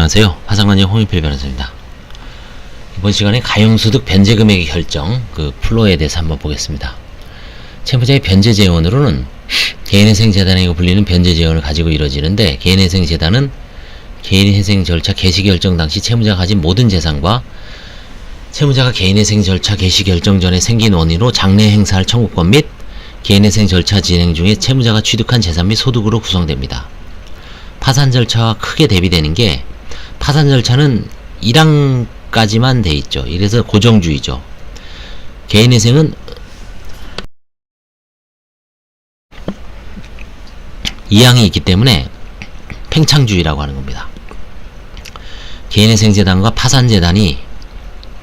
안녕하세요. 화상관계 홍익필 변호사입니다. 이번 시간에 가용소득 변제금액의 결정, 플로에 대해서 한번 보겠습니다. 채무자의 변제재원으로는 개인회생재단이라고 불리는 변제재원을 가지고 이루어지는데, 개인회생재단은 개인회생 절차 개시 결정 당시 채무자가 가진 모든 재산과 채무자가 개인회생 절차 개시 결정 전에 생긴 원인으로 장래 행사할 청구권 및 개인회생 절차 진행 중에 채무자가 취득한 재산 및 소득으로 구성됩니다. 파산 절차와 크게 대비되는 게, 파산 절차는 1항까지만 돼 있죠. 이래서 고정주의죠. 개인회생은 2항이 있기 때문에 팽창주의라고 하는 겁니다. 개인회생재단과 파산재단이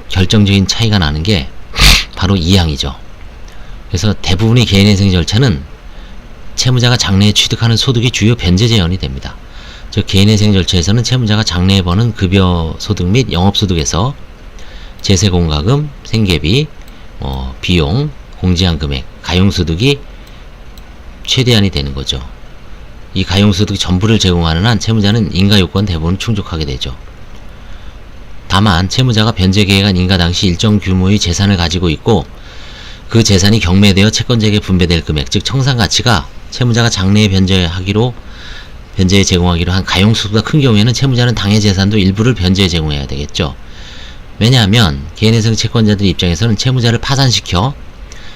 결정적인 차이가 나는 게 바로 2항이죠. 그래서 대부분의 개인회생 절차는 채무자가 장래에 취득하는 소득이 주요 변제재원이 됩니다. 즉, 개인회생 절차에서는 채무자가 장래에 버는 급여 소득 및 영업소득에서 제세공과금, 생계비, 비용, 공제한 금액, 가용소득이 최대한이 되는 거죠. 이 가용소득 전부를 제공하는 한 채무자는 인가요건 대부분 충족하게 되죠. 다만 채무자가 변제계획안 인가 당시 일정 규모의 재산을 가지고 있고, 그 재산이 경매되어 채권자에게 분배될 금액, 즉 청산가치가 채무자가 장래에 변제에 제공하기로 한 가용소득보다 큰 경우에는 채무자는 당해 재산도 일부를 변제에 제공해야 되겠죠. 왜냐하면 개인회생 채권자들 입장에서는 채무자를 파산시켜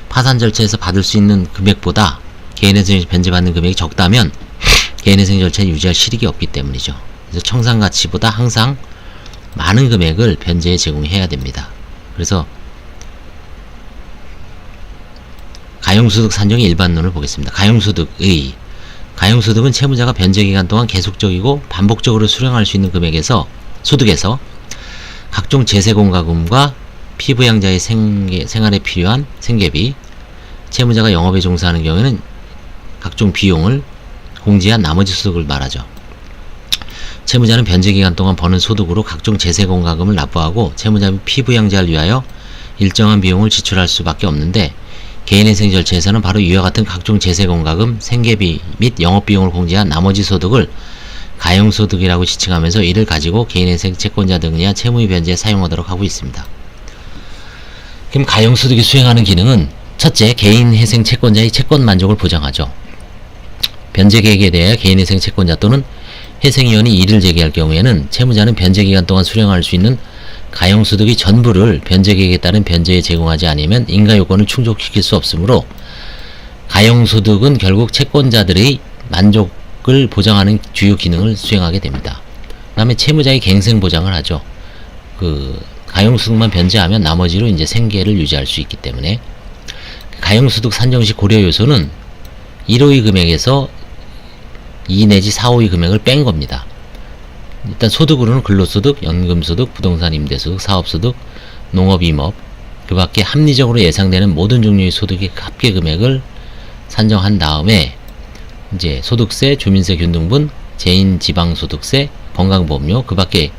파산 절차에서 받을 수 있는 금액보다 개인회생 변제받는 금액이 적다면 개인회생 절차를 유지할 실익이 없기 때문이죠. 그래서 청산가치보다 항상 많은 금액을 변제에 제공해야 됩니다. 그래서 가용소득 산정의 일반론을 보겠습니다. 가용소득은 채무자가 변제기간 동안 계속적이고 반복적으로 수령할 수 있는 소득에서 각종 제세공과금과 피부양자의 생활에 필요한 생계비, 채무자가 영업에 종사하는 경우에는 각종 비용을 공제한 나머지 소득을 말하죠. 채무자는 변제기간 동안 버는 소득으로 각종 제세공과금을 납부하고 채무자 및 피부양자를 위하여 일정한 비용을 지출할 수밖에 없는데, 개인회생 절차에서는 바로 이와 같은 각종 제세공과금, 생계비 및 영업비용을 공제한 나머지 소득을 가용소득이라고 지칭하면서 이를 가지고 개인회생 채권자 등을 위한 채무의 변제에 사용하도록 하고 있습니다. 그럼 가용소득이 수행하는 기능은, 첫째, 개인회생 채권자의 채권 만족을 보장하죠. 변제계획에 대해 개인회생 채권자 또는 회생위원이 이의를 제기할 경우에는 채무자는 변제기간 동안 수령할 수 있는 가용소득의 전부를 변제계획에 따른 변제에 제공하지 않으면 인가요건을 충족시킬 수 없으므로, 가용소득은 결국 채권자들의 만족을 보장하는 주요 기능을 수행하게 됩니다. 그 다음에 채무자의 갱생 보장을 하죠. 가용소득만 변제하면 나머지로 이제 생계를 유지할 수 있기 때문에, 가용소득 산정 시 고려 요소는 1호의 금액에서 2 내지 4호의 금액을 뺀 겁니다. 일단 소득으로는 근로소득, 연금소득, 부동산 임대소득, 사업소득, 농업임업, 그 밖에 합리적으로 예상되는 모든 종류의 소득의 합계 금액을 산정한 다음에 이제 소득세, 주민세 균등분, 재인 지방소득세, 건강보험료, 그 밖에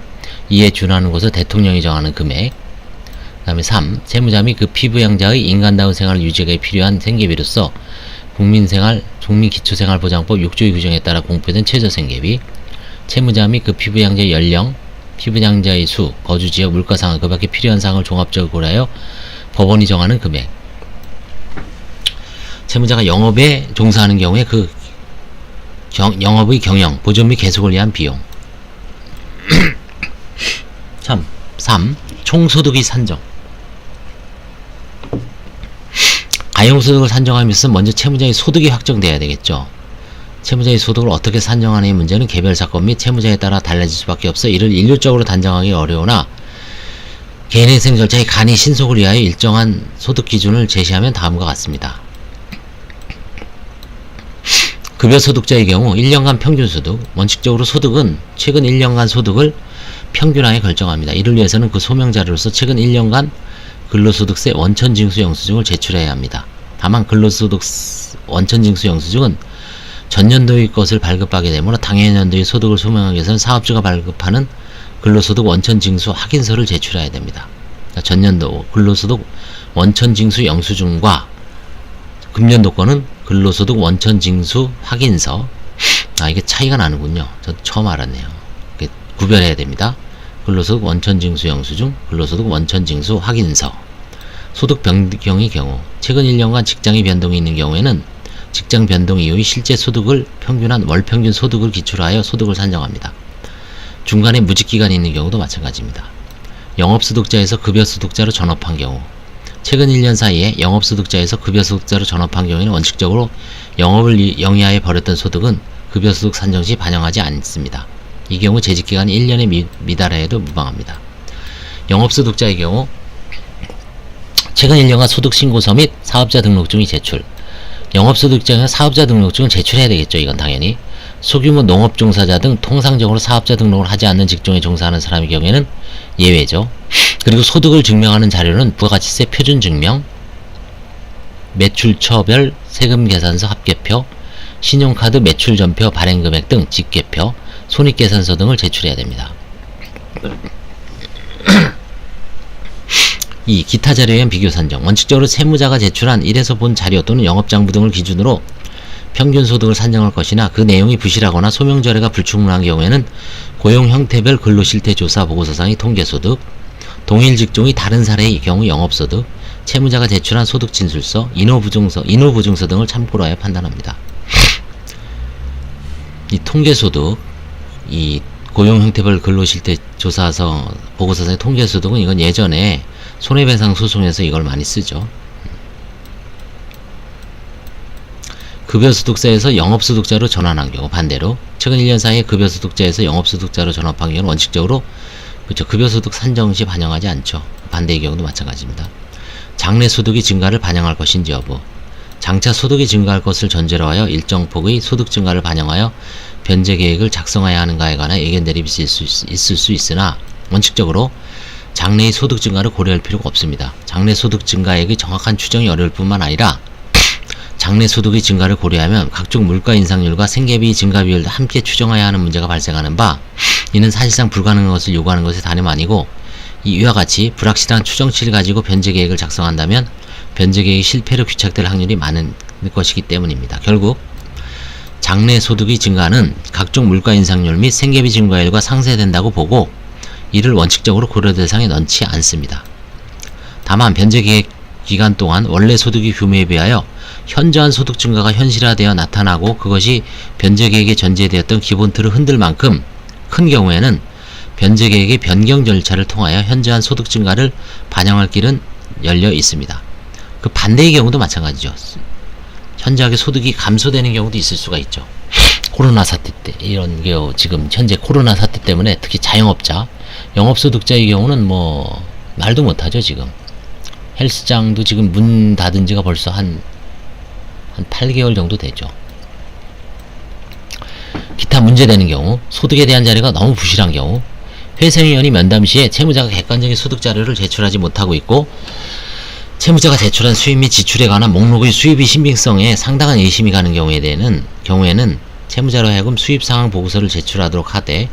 이에 준하는 것을 대통령이 정하는 금액, 그 다음에 3. 채무자 및 그 피부양자의 인간다운 생활 유지에 필요한 생계비로서 국민기초생활보장법 6조의 규정에 따라 공표된 최저생계비, 채무자 및 그 피부양자의 연령, 피부양자의 수, 거주지역, 물가상황, 그 밖에 필요한 사항을 종합적으로 고려하여 법원이 정하는 금액, 채무자가 영업에 종사하는 경우에 영업의 경영, 보존 및 계속을 위한 비용. 3. 총소득의 산정. 가용소득을 산정하면서 먼저 채무자의 소득이 확정돼야 되겠죠. 채무자의 소득을 어떻게 산정하느냐의 문제는 개별 사건 및 채무자에 따라 달라질 수밖에 없어 이를 일률적으로 단정하기 어려우나, 개인회생 절차의 간이 신속을 위하여 일정한 소득 기준을 제시하면 다음과 같습니다. 급여소득자의 경우 1년간 평균소득, 원칙적으로 소득은 최근 1년간 소득을 평균하여 결정합니다. 이를 위해서는 그 소명자료로서 최근 1년간 근로소득세 원천징수 영수증을 제출해야 합니다. 다만 근로소득 원천징수 영수증은 전년도의 것을 발급하게 되므로 당해년도의 소득을 소명하기 위해서는 사업주가 발급하는 근로소득 원천징수 확인서를 제출해야 됩니다. 전년도 근로소득 원천징수 영수증과 금년도 거는 근로소득 원천징수 확인서. 이게 차이가 나는군요. 저 처음 알았네요. 구별해야 됩니다. 근로소득 원천징수 영수증, 근로소득 원천징수 확인서. 소득 변경의 경우, 최근 1년간 직장의 변동이 있는 경우에는 직장 변동 이후의 실제 소득을 평균한 월평균 소득을 기초로 하여 소득을 산정합니다. 중간에 무직기간이 있는 경우도 마찬가지입니다. 영업소득자에서 급여소득자로 전업한 경우, 최근 1년 사이에 영업소득자에서 급여소득자로 전업한 경우에는 원칙적으로 영업을 영위하에 벌였던 소득은 급여소득 산정 시 반영하지 않습니다. 이 경우 재직기간이 1년에 미달하여도 무방합니다. 영업소득자의 경우 최근 1년간 소득신고서 및 사업자 등록증이 제출. 영업소득자는 사업자 등록증을 제출해야 되겠죠. 이건 당연히. 소규모 농업종사자 등 통상적으로 사업자 등록을 하지 않는 직종에 종사하는 사람의 경우에는 예외죠. 그리고 소득을 증명하는 자료는 부가가치세 표준증명, 매출처별 세금계산서 합계표, 신용카드 매출전표 발행금액 등 집계표, 손익계산서 등을 제출해야 됩니다. 이 기타 자료에 의한 비교 산정. 원칙적으로 세무자가 제출한 1에서 본 자료 또는 영업장부 등을 기준으로 평균 소득을 산정할 것이나 그 내용이 부실하거나 소명절해가 불충분한 경우에는 고용 형태별 근로실태 조사 보고서상의 통계소득, 동일 직종이 다른 사례의 경우 영업소득, 채무자가 제출한 소득진술서, 인후보증서 등을 참고로 하여 판단합니다. 이 통계소득, 이 고용 형태별 근로실태 조사서 보고서상의 통계소득은 이건 예전에 손해배상 소송에서 이걸 많이 쓰죠. 급여소득자에서 영업소득자로 전환한 경우, 반대로 최근 1년 사이에 급여소득자에서 영업소득자로 전환한 경우는 원칙적으로 그렇죠. 급여소득 산정 시 반영하지 않죠. 반대의 경우도 마찬가지입니다. 장래소득이 증가를 반영할 것인지 여부. 장차 소득이 증가할 것을 전제로 하여 일정 폭의 소득 증가를 반영하여 변제계획을 작성해야 하는가에 관한 의견 대립이 있을 수 있으나 원칙적으로 장래의 소득 증가를 고려할 필요가 없습니다. 장래 소득 증가액의 정확한 추정이 어려울 뿐만 아니라 장래 소득의 증가를 고려하면 각종 물가 인상률과 생계비 증가 비율도 함께 추정해야 하는 문제가 발생하는 바, 이는 사실상 불가능한 것을 요구하는 것이 다름 아니고 이와 같이 불확실한 추정치를 가지고 변제계획을 작성한다면 변제계획이 실패로 귀착될 확률이 많은 것이기 때문입니다. 결국 장래 소득의 증가는 각종 물가 인상률 및 생계비 증가율과 상쇄된다고 보고 이를 원칙적으로 고려 대상에 넣지 않습니다. 다만 변제계획 기간 동안 원래 소득의 규모에 비하여 현저한 소득 증가가 현실화되어 나타나고 그것이 변제계획에 전제되었던 기본 틀을 흔들 만큼 큰 경우에는 변제계획의 변경 절차를 통하여 현저한 소득 증가를 반영할 길은 열려 있습니다. 그 반대의 경우도 마찬가지죠. 현저하게 소득이 감소되는 경우도 있을 수가 있죠. 코로나 사태 때 이런 게 지금 현재 코로나 사태 때문에 특히 자영업자, 영업소득자의 경우는 뭐 말도 못하죠. 지금 헬스장도 지금 문 닫은 지가 벌써 한 8개월 정도 되죠. 기타 문제되는 경우, 소득에 대한 자료가 너무 부실한 경우, 회생위원이 면담 시에 채무자가 객관적인 소득 자료를 제출하지 못하고 있고 채무자가 제출한 수입 및 지출에 관한 목록의 수입의 신빙성에 상당한 의심이 가는 경우에는 채무자로 하여금 수입상황 보고서를 제출하도록 하되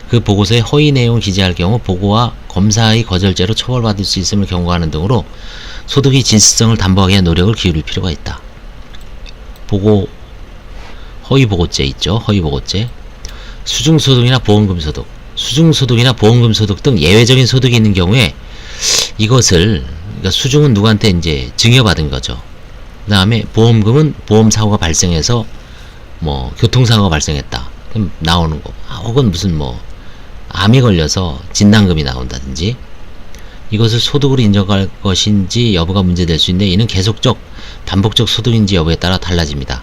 그 보고서에 허위 내용을 기재할 경우 보고와 검사의 거절죄로 처벌받을 수 있음을 경고하는 등으로 소득의 진실성을 담보하기 위한 노력을 기울일 필요가 있다. 허위보고죄 있죠. 허위보고죄. 수중소득이나 보험금소득. 수중소득이나 보험금소득 등 예외적인 소득이 있는 경우에 이것을, 그러니까 수중은 누구한테 이제 증여받은 거죠. 그 다음에 보험금은 보험사고가 발생해서 뭐 교통사고가 발생했다. 그럼 나오는 거. 혹은 무슨 뭐 암이 걸려서 진단금이 나온다든지, 이것을 소득으로 인정할 것인지 여부가 문제될 수 있는데 이는 계속적, 반복적 소득인지 여부에 따라 달라집니다.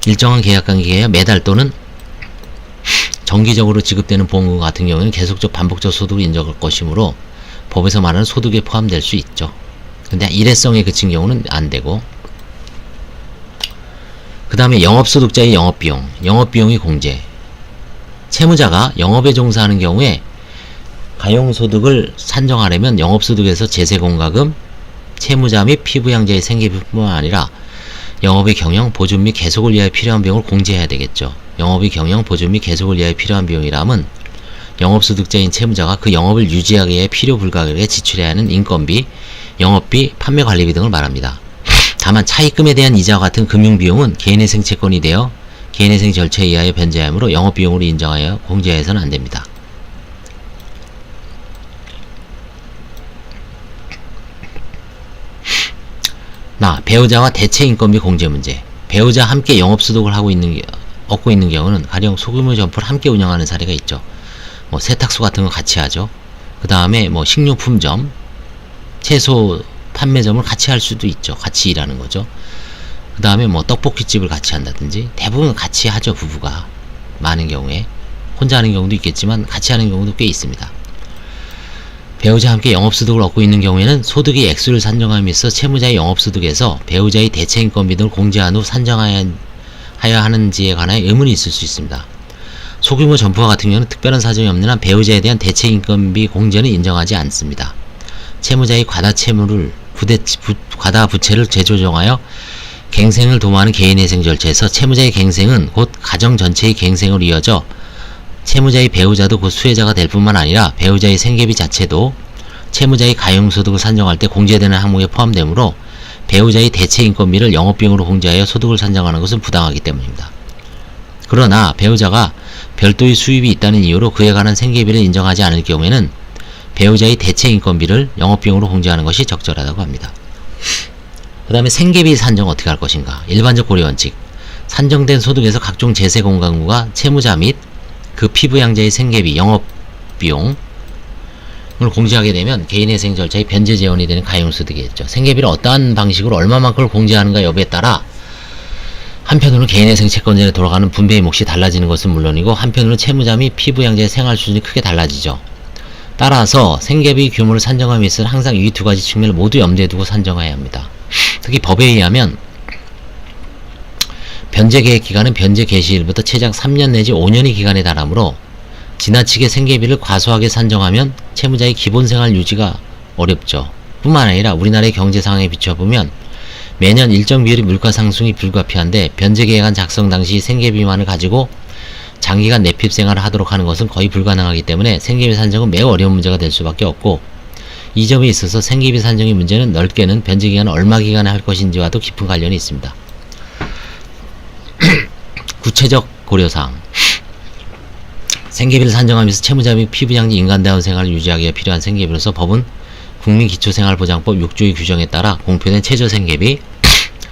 일정한 계약관계에 매달 또는 정기적으로 지급되는 보험금 같은 경우에는 계속적, 반복적 소득을 인정할 것이므로 법에서 말하는 소득에 포함될 수 있죠. 근데 일회성에 그친 경우는 안 되고, 그 다음에 영업소득자의 영업비용, 영업비용의 공제. 채무자가 영업에 종사하는 경우에 가용소득을 산정하려면 영업소득에서 제세공과금, 채무자 및 피부양자의 생계비뿐만 아니라 영업의 경영, 보존 및 계속을 위하여 필요한 비용을 공제해야 되겠죠. 영업의 경영, 보존 및 계속을 위하여 필요한 비용이라면 영업소득자인 채무자가 그 영업을 유지하기 위해 필요 불가하게 지출해야 하는 인건비, 영업비, 판매관리비 등을 말합니다. 다만 차입금에 대한 이자와 같은 금융비용은 개인회생 채권이 되어 개인회생 절차에 의하여 변제하므로 영업비용으로 인정하여 공제해서는 안됩니다. 배우자와 대체 인건비 공제 문제. 배우자 함께 영업소득을 얻고 있는 경우는 가령 소규모 점포를 함께 운영하는 사례가 있죠. 뭐 세탁소 같은 거 같이 하죠. 그 다음에 뭐 식료품점, 채소 판매점을 같이 할 수도 있죠. 같이 일하는 거죠. 그 다음에 뭐 떡볶이집을 같이 한다든지 대부분 같이 하죠. 부부가 많은 경우에 혼자 하는 경우도 있겠지만 같이 하는 경우도 꽤 있습니다. 배우자와 함께 영업소득을 얻고 있는 경우에는 소득의 액수를 산정함에 있어 채무자의 영업소득에서 배우자의 대체인건비 등을 공제한 후 산정하여야 하는지에 관하여 의문이 있을 수 있습니다. 소규모 점포와 같은 경우는 특별한 사정이 없는 한 배우자에 대한 대체인건비 공제는 인정하지 않습니다. 채무자의 과다 부채를 재조정하여 갱생을 도모하는 개인회생 절차에서 채무자의 갱생은 곧 가정 전체의 갱생으로 이어져 채무자의 배우자도 곧 수혜자가 될 뿐만 아니라 배우자의 생계비 자체도 채무자의 가용소득을 산정할 때 공제되는 항목에 포함되므로 배우자의 대체인건비를 영업비용으로 공제하여 소득을 산정하는 것은 부당하기 때문입니다. 그러나 배우자가 별도의 수입이 있다는 이유로 그에 관한 생계비를 인정하지 않을 경우에는 배우자의 대체인건비를 영업비용으로 공제하는 것이 적절하다고 합니다. 그 다음에 생계비 산정 어떻게 할 것인가. 일반적 고려원칙. 산정된 소득에서 각종 제세공간구가 채무자 및 그 피부양자의 생계비, 영업비용을 공제하게 되면 개인회생 절차의 변제 재원이 되는 가용소득이겠죠. 생계비를 어떠한 방식으로 얼마만큼을 공제하는가 여부에 따라 한편으로는 개인회생 채권자에 돌아가는 분배의 몫이 달라지는 것은 물론이고 한편으로는 채무자 및 피부양자의 생활 수준이 크게 달라지죠. 따라서 생계비 규모를 산정함에 있어 항상 이 두 가지 측면을 모두 염두에 두고 산정해야 합니다. 특히 법에 의하면 변제 계획 기간은 변제 개시일부터 최장 3년 내지 5년의 기간에 달하므로 지나치게 생계비를 과소하게 산정하면 채무자의 기본 생활 유지가 어렵죠. 뿐만 아니라 우리나라의 경제 상황에 비춰보면 매년 일정 비율의 물가 상승이 불가피한데 변제 계획안 작성 당시 생계비만을 가지고 장기간 내핍 생활을 하도록 하는 것은 거의 불가능하기 때문에 생계비 산정은 매우 어려운 문제가 될 수밖에 없고 이 점에 있어서 생계비 산정의 문제는 넓게는 변제 기간을 얼마 기간에 할 것인지와도 깊은 관련이 있습니다. 구체적 고려사항. 생계비를 산정하면서 채무자 및 피부양자 인간다운 생활을 유지하기 위해 필요한 생계비로서 법은 국민기초생활보장법 6조의 규정에 따라 공표된 최저생계비,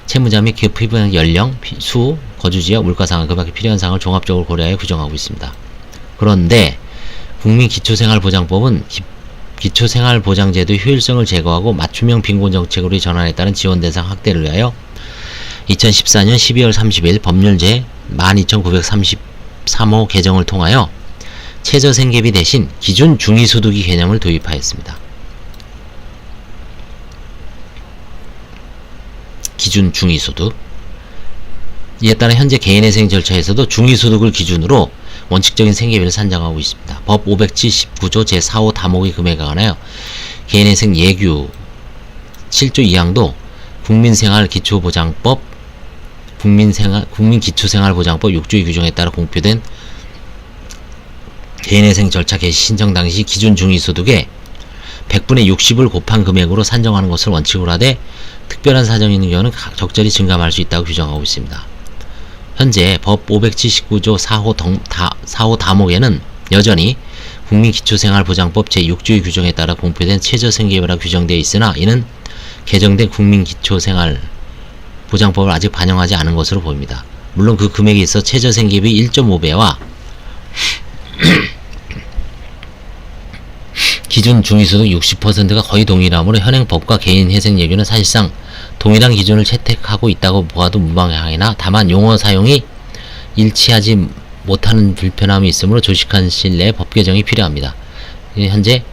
채무자 및 피부양자 연령, 수, 거주지역, 물가상황, 그 밖에 필요한 사항을 종합적으로 고려하여 규정하고 있습니다. 그런데 국민기초생활보장법은 기초생활보장제도의 효율성을 제고하고 맞춤형 빈곤정책으로의 전환에 따른 지원대상 확대를 위하여 2014년 12월 30일 법률제 12933호 개정을 통하여 최저생계비 대신 기준 중위소득의 개념을 도입하였습니다. 기준 중위소득. 이에 따라 현재 개인회생 절차에서도 중위소득을 기준으로 원칙적인 생계비를 산정하고 있습니다. 법 579조 제4호 다목의 금액에 관하여 개인회생 예규 7조 2항도 국민기초생활보장법 6조의 규정에 따라 공표된 개인회생 절차 개시 신청 당시 기준 중위소득의 100분의 60을 곱한 금액으로 산정하는 것을 원칙으로 하되 특별한 사정이 있는 경우는 적절히 증감할 수 있다고 규정하고 있습니다. 현재 법 579조 4호 다목에는 여전히 국민기초생활보장법 제6조의 규정에 따라 공표된 최저생계비라 규정되어 있으나 이는 개정된 국민기초생활보장법을 아직 반영하지 않은 것으로 보입니다. 물론 그 금액에 있어 최저생계비 1.5배와 기준 중위소득 60%가 거의 동일하므로 현행 법과 개인회생 예규는 사실상 동일한 기준을 채택하고 있다고 보아도 무방하이나 다만 용어 사용이 일치하지 못하는 불편함이 있으므로 조식한 시일 내에 법 개정이 필요합니다. 현재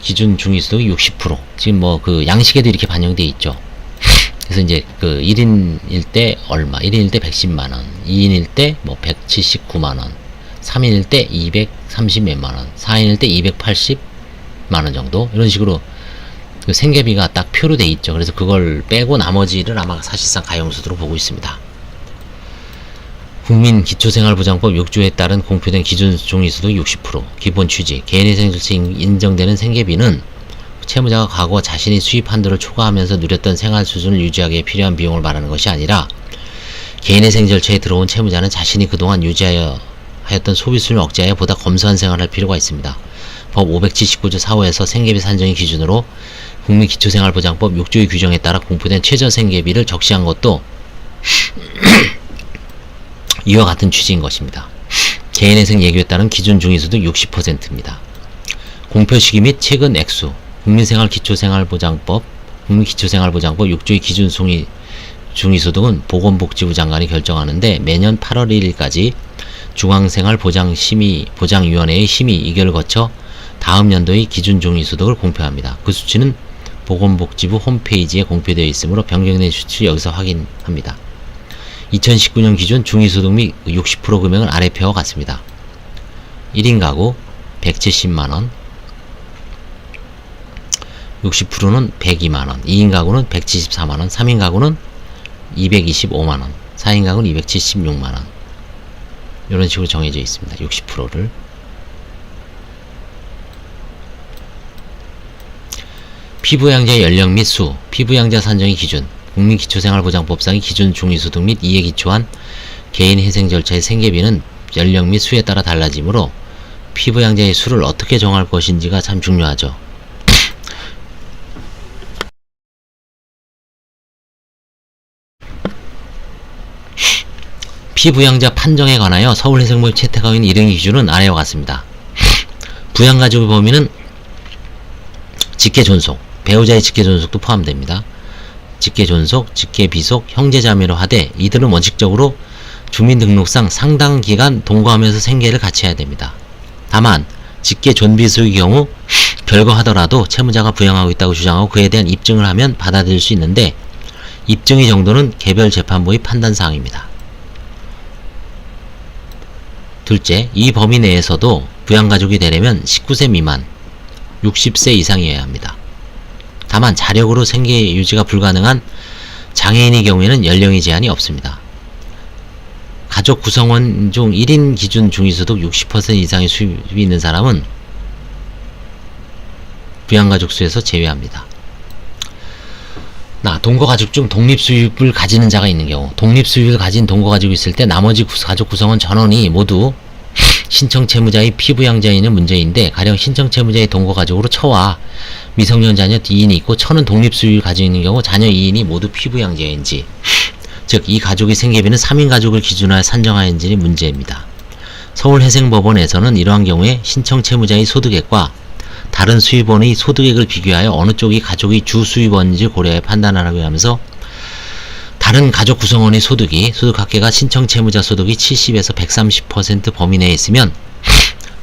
기준 중위소득이 60%. 지금 뭐 그 양식에도 이렇게 반영되어 있죠. 그래서 이제 그 1인일 때 얼마, 1인일 때 110만원, 2인일 때 뭐 179만원, 3인일 때 230몇만원, 4인일 때 280만원 정도? 이런 식으로 그 생계비가 딱 표로 돼 있죠. 그래서 그걸 빼고 나머지를 아마 사실상 가용소득으로 보고 있습니다. 국민기초생활보장법 6조에 따른 공표된 기준 중위소득 60%, 기본 취지, 개인회생 절차에 인정되는 생계비는 채무자가 과거 자신이 수입 한도를 초과하면서 누렸던 생활 수준을 유지하기 위해 필요한 비용을 말하는 것이 아니라 개인회생 절차에 들어온 채무자는 자신이 그동안 하였던 소비 수준을 억제하여 보다 검소한 생활을 할 필요가 있습니다. 법 579조 4호에서 생계비 산정의 기준으로 국민기초생활보장법 6조의 규정에 따라 공표된 최저생계비를 적시한 것도 이와 같은 취지인 것입니다. 개인회생 예규에 따른 기준 중위소득 60%입니다. 공표 시기 및 최근 액수 국민기초생활보장법 6조의 기준 중위소득은 보건복지부 장관이 결정하는데 매년 8월 1일까지 중앙생활보장위원회의 심의 의결을 거쳐 다음 연도의 기준 중위소득을 공표합니다. 그 수치는 보건복지부 홈페이지에 공표되어 있으므로 변경된 수치 여기서 확인합니다. 2019년 기준 중위소득 및 60% 금액은 아래 표와 같습니다. 1인 가구 170만원, 60%는 102만원, 2인 가구는 174만원, 3인 가구는 225만원, 4인 가구는 276만원. 이런 식으로 정해져 있습니다. 60%를. 피부양자 연령 및 수, 피부양자 산정의 기준, 국민기초생활보장법상의 기준 중위소득 및 이에 기초한 개인회생 절차의 생계비는 연령 및 수에 따라 달라지므로 피부양자의 수를 어떻게 정할 것인지가 참 중요하죠. 피부양자 판정에 관하여 서울해생부에 채택하고 있는 일행 기준은 아래와 같습니다. 부양가족의 범위는 직계존속, 배우자의 직계존속도 포함됩니다. 직계존속, 직계비속, 형제자매로 하되 이들은 원칙적으로 주민등록상 상당 기간 동거하면서 생계를 같이 해야 됩니다. 다만 직계존비속의 경우 별거하더라도 채무자가 부양하고 있다고 주장하고 그에 대한 입증을 하면 받아들일 수 있는데 입증의 정도는 개별 재판부의 판단사항입니다. 둘째, 이 범위 내에서도 부양가족이 되려면 19세 미만, 60세 이상이어야 합니다. 다만 자력으로 생계 유지가 불가능한 장애인의 경우에는 연령의 제한이 없습니다. 가족 구성원 중 1인 기준 중위소득 60% 이상의 수입이 있는 사람은 부양가족 수에서 제외합니다. 동거가족 중 독립수입을 가지는 자가 있는 경우, 독립수입을 가진 동거가족이 있을 때 나머지 가족 구성원 전원이 모두 신청채무자의 피부양자인은 문제인데 가령 신청채무자의 동거가족으로 처와 미성년 자녀 2인이 있고 처는 독립수입을 가지고 있는 경우 자녀 2인이 모두 피부양자인지, 즉 이 가족의 생계비는 3인 가족을 기준하여 산정하였는지 문제입니다. 서울해생법원에서는 이러한 경우에 신청채무자의 소득액과 다른 수입원의 소득액을 비교하여 어느 쪽이 가족의 주 수입원인지 고려해 판단하라고 하면서 다른 가족 구성원의 소득합계가 신청채무자 소득이 70에서 130% 범위 내에 있으면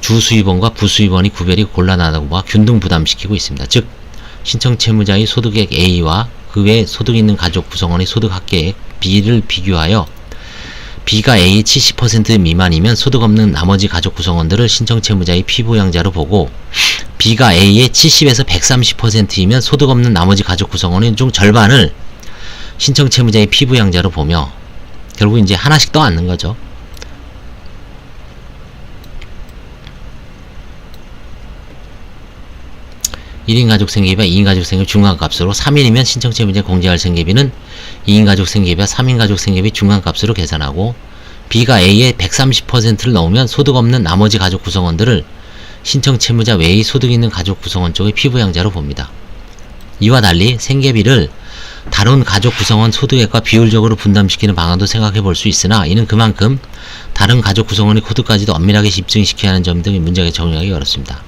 주 수입원과 부수입원의 구별이 곤란하다고 봐 균등 부담시키고 있습니다. 즉 신청채무자의 소득액 A와 그 외 소득 있는 가족 구성원의 소득합계액 B를 비교하여 B가 A의 70% 미만이면 소득 없는 나머지 가족 구성원들을 신청채무자의 피부양자로 보고 B가 A의 70에서 130%이면 소득 없는 나머지 가족 구성원 중 절반을 신청채무자의 피부양자로 보며 결국 이제 하나씩 더 앉는 거죠. (1인) 가족 생계비와 (2인) 가족 생계비 중간값으로 3인이면 신청채무자에 공제할 생계비는 (2인) 가족 생계비와 (3인) 가족 생계비 중간값으로 계산하고 B가 A의 130%를 넘으면 소득 없는 나머지 가족 구성원들을 신청채무자 외의 소득 있는 가족 구성원 쪽의 피부양자로 봅니다. 이와 달리 생계비를 다른 가족 구성원 소득액과 비율적으로 분담시키는 방안도 생각해 볼 수 있으나 이는 그만큼 다른 가족 구성원의 코드까지도 엄밀하게 입증시켜야 하는 점 등의 문제가 정리하기 어렵습니다.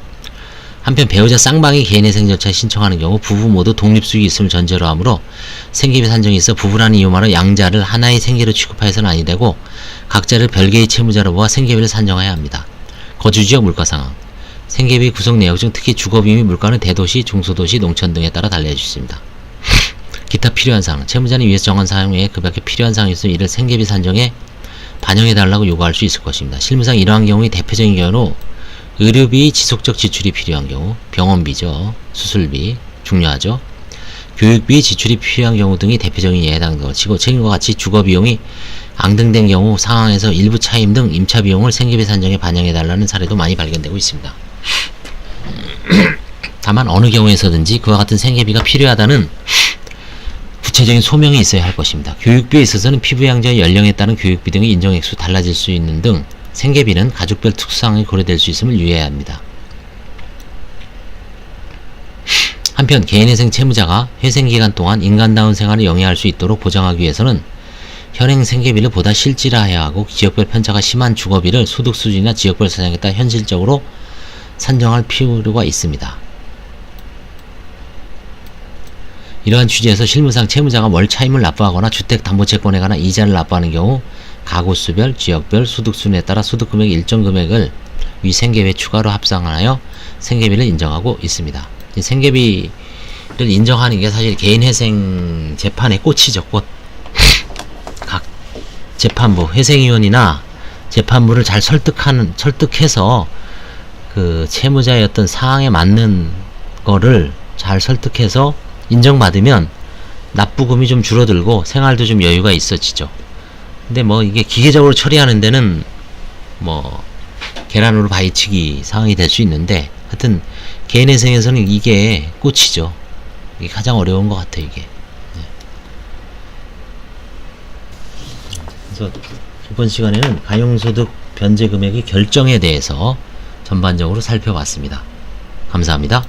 한편 배우자 쌍방이 개인회생 절차에 신청하는 경우 부부 모두 독립수익이 있음을 전제로 하므로 생계비 산정에 있어 부부라는 이유만으로 양자를 하나의 생계로 취급하여서는 아니 되고 각자를 별개의 채무자로 보아 생계비를 산정해야 합니다. 거주지역 물가상황 생계비 구성 내역 중 특히 주거비 및 물가는 대도시, 중소도시, 농촌 등에 따라 달라질 수 있습니다. 기타 필요한 사항 채무자는 위에서 정한 사항 외에 그 밖에 필요한 사항이 있으면 이를 생계비 산정에 반영해달라고 요구할 수 있을 것입니다. 실무상 이러한 경우의 대표적인 경우로 의료비 지속적 지출이 필요한 경우, 병원비죠. 수술비 중요하죠. 교육비 지출이 필요한 경우 등이 대표적인 예에 해당되는 것이고 책임과 같이 주거비용이 앙등된 경우 상황에서 일부 차임 등 임차 비용을 생계비 산정에 반영해달라는 사례도 많이 발견되고 있습니다. 다만 어느 경우에서든지 그와 같은 생계비가 필요하다는 구체적인 소명이 있어야 할 것입니다. 교육비에 있어서는 피부양자의 연령에 따른 교육비 등의 인정액수 달라질 수 있는 등 생계비는 가족별 특수사항이 고려될 수 있음을 유의해야 합니다. 한편 개인회생 채무자가 회생기간 동안 인간다운 생활을 영위할 수 있도록 보장하기 위해서는 현행 생계비를 보다 실질화해야 하고 지역별 편차가 심한 주거비를 소득 수준이나 지역별 사정에 따라 현실적으로 산정할 필요가 있습니다. 이러한 취지에서 실무상 채무자가 월 차임을 납부하거나 주택담보채권에 관한 이자를 납부하는 경우 가구수별, 지역별, 소득수준에 따라 소득금액 일정 금액을 위 생계비에 추가로 합산하여 생계비를 인정하고 있습니다. 이 생계비를 인정하는 게 사실 개인회생 재판의 꽃이죠. 꽃. 각 재판부, 회생위원이나 재판부를 잘 설득해서 그 채무자의 어떤 상황에 맞는 거를 잘 설득해서 인정받으면 납부금이 좀 줄어들고 생활도 좀 여유가 있어지죠. 근데 뭐 이게 기계적으로 처리하는 데는 뭐 계란으로 바위치기 상황이 될 수 있는데, 하여튼 개인회생에서는 이게 꽃이죠. 이게 가장 어려운 것 같아요, 이게. 네. 그래서 이번 시간에는 가용소득 변제금액의 결정에 대해서 전반적으로 살펴봤습니다. 감사합니다.